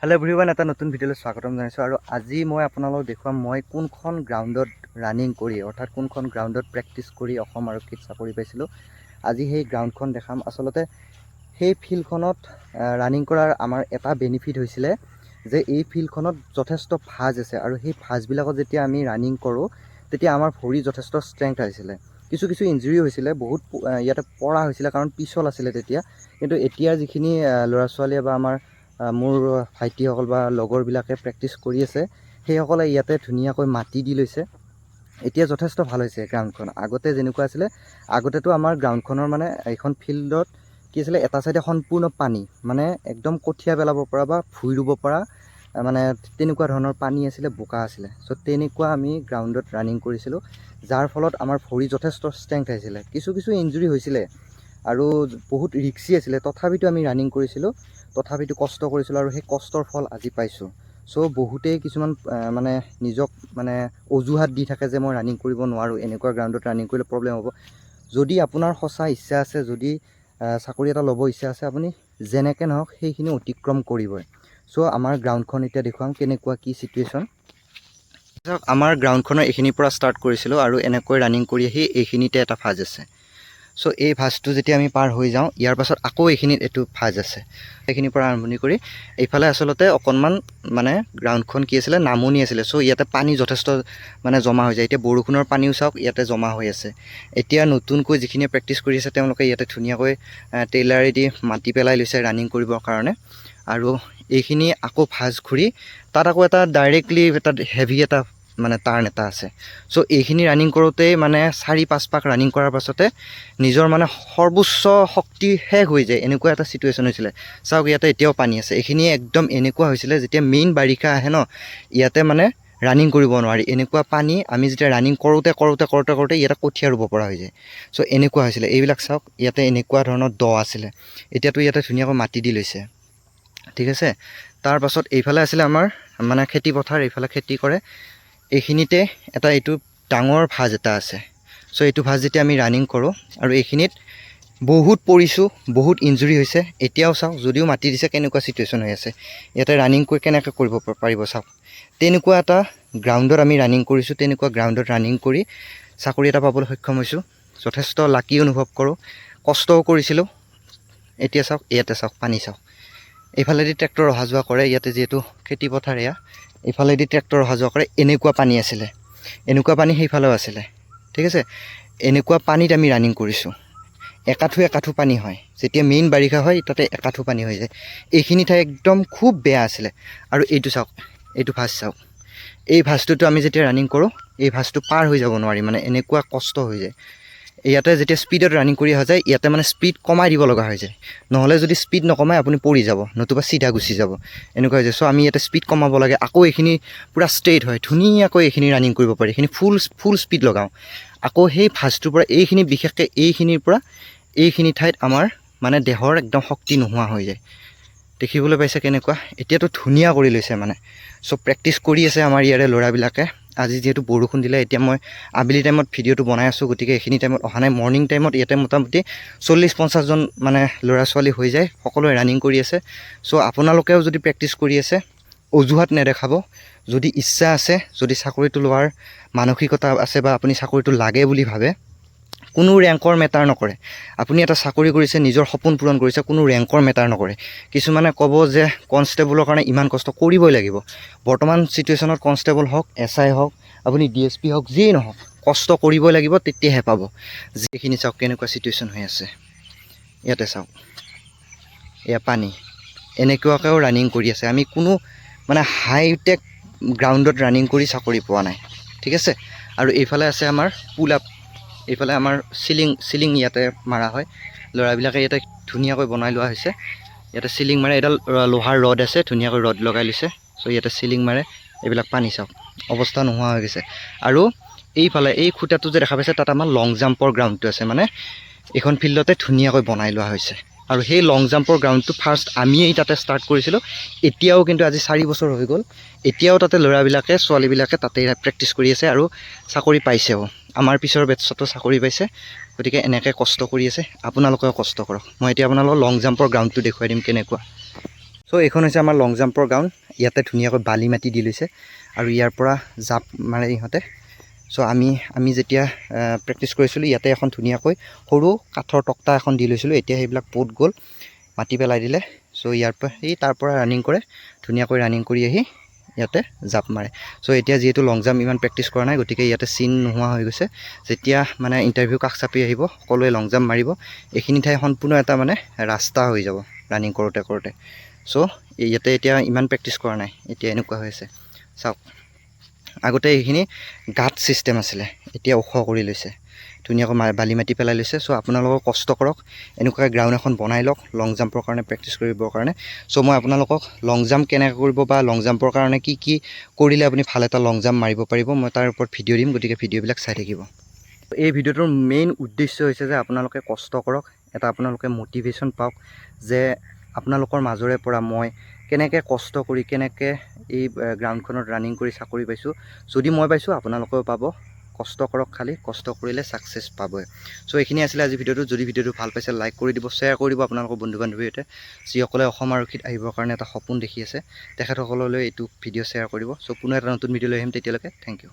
Hello everyone এটা নতুন ভিডিঅ'লৈ স্বাগতম জনাইছো আৰু আজি মই আপোনালোকক দেখুৱাম মই কোনখন গ্ৰাউণ্ডত ৰানিং কৰি অৰ্থাৎ কোনখন গ্ৰাউণ্ডত প্ৰেক্টিছ কৰি অসম আৰক্ষীত চাকৰি পাইছিলোঁ আজি সেই গ্ৰাউণ্ডখন দেখাম আসলতে সেই ফিল্ডখনত ৰানিং কৰাৰ আমাৰ এটা বেনিফিট হৈছিলে যে এই ফিল্ডখনত যথেষ্ট ভাজ আছে আৰু সেই ভাজবিলাকত যেতিয়া আমি ৰানিং কৰোঁ তেতিয়া আমাৰ ভৰি যথেষ্ট ষ্ট্ৰেংথ আহিছিলে কিছু কিছু ইনজুৰি হৈছিলে বহুত ইয়াতে পৰা হৈছিলে কাৰণ পিছল আছিলে তেতিয়া কিন্তু এতিয়া যিখিনি ল'ৰা ছোৱালীয়ে বা আমাৰ মোৰ ভাইটিসকল বা লগৰবিলাকে প্ৰেক্টিছ কৰি আছে সেইসকলে ইয়াতে ধুনীয়াকৈ মাটি দি লৈছে এতিয়া যথেষ্ট ভাল হৈছে গ্ৰাউণ্ডখন আগতে যেনেকুৱা আছিলে আগতেতো আমাৰ গ্ৰাউণ্ডখনৰ মানে এইখন ফিল্ডত কি আছিলে এটা সাইডে সম্পূৰ্ণ পানী মানে একদম কঠীয়া পেলাব পৰা বা ভুই ৰুব পৰা মানে তেনেকুৱা ধৰণৰ পানী আছিলে বোকা আছিলে সো তেনেকুৱা আমি গ্ৰাউণ্ডত ৰানিং কৰিছিলোঁ যাৰ ফলত আমাৰ ভৰি যথেষ্ট ষ্ট্ৰেংথ আহিছিলে কিছু কিছু ইনজুৰি হৈছিলে আৰু বহুত ৰিক্সি আছিলে তথাপিতো আমি ৰানিং কৰিছিলোঁ তথাপিতো কষ্ট কৰিছিলোঁ আৰু সেই কষ্টৰ ফল আজি পাইছোঁ সো বহুতেই কিছুমান মানে নিজক মানে অজুহাত দি থাকে যে মই ৰানিং কৰিব নোৱাৰোঁ এনেকুৱা গ্ৰাউণ্ডত ৰানিং কৰিলে প্ৰব্লেম হ'ব যদি আপোনাৰ সঁচা ইচ্ছা আছে যদি চাকৰি এটা ল'ব ইচ্ছা আছে আপুনি যেনেকৈ নহওক সেইখিনি অতিক্ৰম কৰিবই সো আমাৰ গ্ৰাউণ্ডখন এতিয়া দেখুৱাম কেনেকুৱা কি সিচুৱেশ্যন আমাৰ গ্ৰাউণ্ডখনৰ এইখিনিৰ পৰা ষ্টাৰ্ট কৰিছিলোঁ আৰু এনেকৈ ৰানিং কৰি আহি এইখিনিতে এটা ভাজ আছে সো এই ভাজটো যেতিয়া আমি পাৰ হৈ যাওঁ ইয়াৰ পাছত আকৌ এইখিনিত এইটো ভাজ আছে এইখিনিৰ পৰা আৰম্ভণি কৰি এইফালে আসলতে অকণমান মানে গ্ৰাউণ্ডখন কি আছিলে নামনি আছিলে সো ইয়াতে পানী যথেষ্ট মানে জমা হৈ যায় এতিয়া বৰষুণৰ পানীও চাওক ইয়াতে জমা হৈ আছে এতিয়া নতুনকৈ যিখিনি প্ৰেক্টিছ কৰি আছে তেওঁলোকে ইয়াতে ধুনীয়াকৈ টেইলাৰেদি মাটি পেলাই লৈছে ৰানিং কৰিবৰ কাৰণে আৰু এইখিনি আকৌ ভাজ ঘূৰি তাত আকৌ এটা ডাইৰেক্টলি এটা হেভি এটা মানে টাৰ্ণ এটা আছে সো এইখিনি ৰানিং কৰোঁতেই মানে 4-5 পাক ৰানিং কৰাৰ পাছতে নিজৰ মানে সৰ্বোচ্চ শক্তি শেষ হৈ যায় এনেকুৱা এটা সিচুৱেশ্যন হৈছিলে চাওক ইয়াতে এতিয়াও পানী আছে এইখিনি একদম এনেকুৱা হৈছিলে যেতিয়া মেইন বাৰিষা আহে ন ইয়াতে মানে ৰানিং কৰিব নোৱাৰি এনেকুৱা পানী আমি যেতিয়া ৰানিং কৰোঁতে ইয়াতে কঠীয়া ৰুব পৰা হৈ যায় সো এনেকুৱা হৈছিলে এইবিলাক চাওক ইয়াতে এনেকুৱা ধৰণৰ দ আছিলে এতিয়াতো ইয়াতে ধুনীয়াকৈ মাটি দি লৈছে ঠিক আছে তাৰ পাছত এইফালে আছিলে আমাৰ মানে খেতি পথাৰ এইফালে খেতি কৰে এইখিনিতে এটা এইটো ডাঙৰ ভাজ এটা আছে সো এইটো ভাজ যেতিয়া আমি ৰানিং কৰোঁ আৰু এইখিনিত বহুত পৰিছোঁ বহুত ইনজুৰি হৈছে এতিয়াও চাওক যদিও মাটি দিছে কেনেকুৱা সিচুৱেশ্যন হৈ আছে ইয়াতে ৰানিং কৰি কেনেকৈ কৰিব পাৰিব চাওক তেনেকুৱা এটা গ্ৰাউণ্ডত আমি ৰানিং কৰিছোঁ তেনেকুৱা গ্ৰাউণ্ডত ৰানিং কৰি চাকৰি এটা পাবলৈ সক্ষম হৈছোঁ যথেষ্ট লাকি অনুভৱ কৰোঁ কষ্টও কৰিছিলোঁ এতিয়া চাওক ইয়াতে চাওক পানী চাওক এইফালেদি ট্ৰেক্টৰ অহা যোৱা কৰে ইয়াতে যিহেতু খেতি পথাৰ এয়া এইফালেদি ট্ৰেক্টৰ অহা যোৱা কৰে এনেকুৱা পানী আছিলে এনেকুৱা পানী সেইফালেও আছিলে ঠিক আছে এনেকুৱা পানীত আমি ৰানিং কৰিছোঁ একাঠু পানী হয় যেতিয়া মেইন বাৰিষা হয় তাতে একাঠু পানী হৈ যায় এইখিনি ঠাই একদম খুব বেয়া আছিলে আৰু এইটো চাওক এইটো ভাজ চাওক এই ভাজটোতো আমি যেতিয়া ৰানিং কৰোঁ এই ভাজটো পাৰ হৈ যাব নোৱাৰি মানে এনেকুৱা কষ্ট হৈ যায় ইয়াতে যেতিয়া স্পীডত ৰানিং কৰি অহা যায় ইয়াতে মানে স্পীড কমাই দিব লগা হৈ যায় নহ'লে যদি স্পীড নকমাই আপুনি পৰি যাব নতুবা চিধা গুচি যাব এনেকুৱা হৈ যায় সো আমি ইয়াতে স্পীড কমাব লাগে আকৌ এইখিনি পূৰা ষ্ট্ৰেইট হয় ধুনীয়াকৈ এইখিনি ৰানিং কৰিব পাৰি এইখিনি ফুল স্পীড লগাওঁ আকৌ সেই ভাজটোৰ পৰা এইখিনি বিশেষকৈ এইখিনিৰ পৰা এইখিনি ঠাইত আমাৰ মানে দেহৰ একদম শক্তি নোহোৱা হৈ যায় দেখিবলৈ পাইছে কেনেকুৱা এতিয়াতো ধুনীয়া কৰি লৈছে মানে সো প্ৰেক্টিছ কৰি আছে আমাৰ ইয়াৰে ল'ৰাবিলাকে আজি যিহেতু বৰষুণ দিলে এতিয়া মই আবেলি টাইমত ভিডিঅ'টো বনাই আছোঁ গতিকে এইখিনি টাইমত অহা নাই মৰ্ণিং টাইমত ইয়াতে মোটামুটি 40-50 জন মানে ল'ৰা ছোৱালী হৈ যায় সকলোৱে ৰানিং কৰি আছে সো আপোনালোকেও যদি প্ৰেক্টিছ কৰি আছে অজুহাত নেদেখাব যদি ইচ্ছা আছে যদি চাকৰিটো লোৱাৰ মানসিকতা আছে বা আপুনি চাকৰিটো লাগে বুলি ভাবে কোনো ৰেংকৰ মেটাৰ নকৰে আপুনি এটা চাকৰি কৰিছে নিজৰ সপোন পূৰণ কৰিছে কোনো ৰেংকৰ মেটাৰ নকৰে কিছুমানে ক'ব যে কনষ্টেবলৰ কাৰণে ইমান কষ্ট কৰিবই লাগিব বৰ্তমান সিচুৱেশ্যনত কনষ্টেবল হওক SI হওক আপুনি DSP হওক যিয়েই নহওক কষ্ট কৰিবই লাগিব তেতিয়াহে পাব যিখিনি চাওক কেনেকুৱা সিচুৱেশ্যন হৈ আছে ইয়াতে চাওক এয়া পানী এনেকুৱাকৈও ৰানিং কৰি আছে আমি কোনো মানে হাইটেক গ্ৰাউণ্ডত ৰানিং কৰি চাকৰি পোৱা নাই ঠিক আছে আৰু এইফালে আছে আমাৰ পুল আপ এইফালে আমাৰ চিলিং ইয়াতে মাৰা হয় ল'ৰাবিলাকে ইয়াতে ধুনীয়াকৈ বনাই লোৱা হৈছে ইয়াতে চিলিং মাৰে এডাল লোহাৰ ৰড আছে ধুনীয়াকৈ ৰড লগাই লৈছে সো ইয়াতে চিলিং মাৰে এইবিলাক পানী চাওক অৱস্থা নোহোৱা হৈ গৈছে আৰু এইফালে এই খুঁটাটো যে দেখা পাইছে তাত আমাৰ লং জাম্পৰ গ্ৰাউণ্ডটো আছে মানে এইখন ফিল্ডতে ধুনীয়াকৈ বনাই লোৱা হৈছে আৰু সেই লং জাম্পৰ গ্ৰাউণ্ডটো ফাৰ্ষ্ট আমিয়েই তাতে ষ্টাৰ্ট কৰিছিলোঁ এতিয়াও কিন্তু আজি 4 বছৰ হৈ গ'ল এতিয়াও তাতে ল'ৰাবিলাকে ছোৱালীবিলাকে তাতে প্ৰেক্টিছ কৰি আছে আৰু চাকৰি পাইছেও আমাৰ পিছৰ বেটছতো চাকৰি পাইছে গতিকে এনেকৈ কষ্ট কৰি আছে আপোনালোকেও কষ্ট কৰক মই এতিয়া আপোনালোকক লং জাম্পৰ গ্ৰাউণ্ডটো দেখুৱাই দিম কেনেকুৱা সো চ' এইখন হৈছে আমাৰ লং জাম্পৰ গ্ৰাউণ্ড। ইয়াতে ধুনীয়াকৈ বালি মাটি দি লৈছে আৰু ইয়াৰ পৰা জাপ মাৰে ইহঁতে। চ' আমি যেতিয়া প্ৰেক্টিছ কৰিছিলোঁ ইয়াতে এখন ধুনীয়াকৈ সৰু কাঠৰ তক্তা এখন দি লৈছিলোঁ। এতিয়া সেইবিলাক পোত গ'ল, মাটি পেলাই দিলে। চ' ইয়াৰ পৰা তাৰ পৰা ৰানিং কৰে, ধুনীয়াকৈ ৰানিং কৰি আহি ইয়াতে জাপ মাৰে। চ' এতিয়া যিহেতু লং জাম্প ইমান প্ৰেক্টিছ কৰা নাই, গতিকে ইয়াতে চিন নোহোৱা হৈ গৈছে। যেতিয়া মানে ইণ্টাৰভিউ কাষ চাপি আহিব, সকলোৱে লং জাম্প মাৰিব, এইখিনি ঠাই সম্পূৰ্ণ এটা মানে ৰাস্তা হৈ যাব ৰানিং কৰোঁতে কৰোঁতে। চ' ইয়াতে এতিয়া ইমান প্ৰেক্টিছ কৰা নাই, এতিয়া এনেকুৱা হৈ আছে। চাওক, আগতে এইখিনি গাঁত ছিষ্টেম আছিলে, এতিয়া ওখ কৰি লৈছে, ধুনীয়াকৈ বালি মাটি পেলাই লৈছে। চ' আপোনালোকক কষ্ট কৰক, এনেকুৱাকৈ গ্ৰাউণ্ড এখন বনাই লওক লং জাম্পৰ কাৰণে প্ৰেক্টিছ কৰিবৰ কাৰণে। চ' মই আপোনালোকক লং জাম্প কেনেকৈ কৰিব বা লং জাম্পৰ কাৰণে কি কি কৰিলে আপুনি ভাল এটা লং জাম্প মাৰিব পাৰিব, মই তাৰ ওপৰত ভিডিঅ' দিম, গতিকে ভিডিঅ'বিলাক চাই থাকিব। এই ভিডিঅ'টোৰ মেইন উদ্দেশ্য হৈছে যে আপোনালোকে কষ্ট কৰক, এটা আপোনালোকে মটিভেশ্যন পাওক যে আপোনালোকৰ মাজৰে পৰা মই কেনেকৈ কষ্ট কৰি কেনেকৈ এই গ্ৰাউণ্ডখনত ৰানিং কৰি চাকৰি পাইছোঁ। যদি মই পাইছোঁ আপোনালোকেও পাব। কষ্ট কৰক, খালি কষ্ট কৰিলে ছাকচেছ পাবই। চ' এইখিনি আছিলে আজি ভিডিঅ'টো। যদি ভিডিঅ'টো ভাল পাইছে লাইক কৰি দিব, শ্বেয়াৰ কৰি দিব আপোনালোকৰ বন্ধু বান্ধৱীৰ সৈতে, যিসকলে অসম আৰক্ষীত আহিবৰ কাৰণে এটা সপোন দেখি আছে, তেখেতসকললৈ এইটো ভিডিঅ' শ্বেয়াৰ কৰিব। চ' পুনৰ এটা নতুন ভিডিঅ' লৈ আহিম, তেতিয়ালৈকে থেংক ইউ।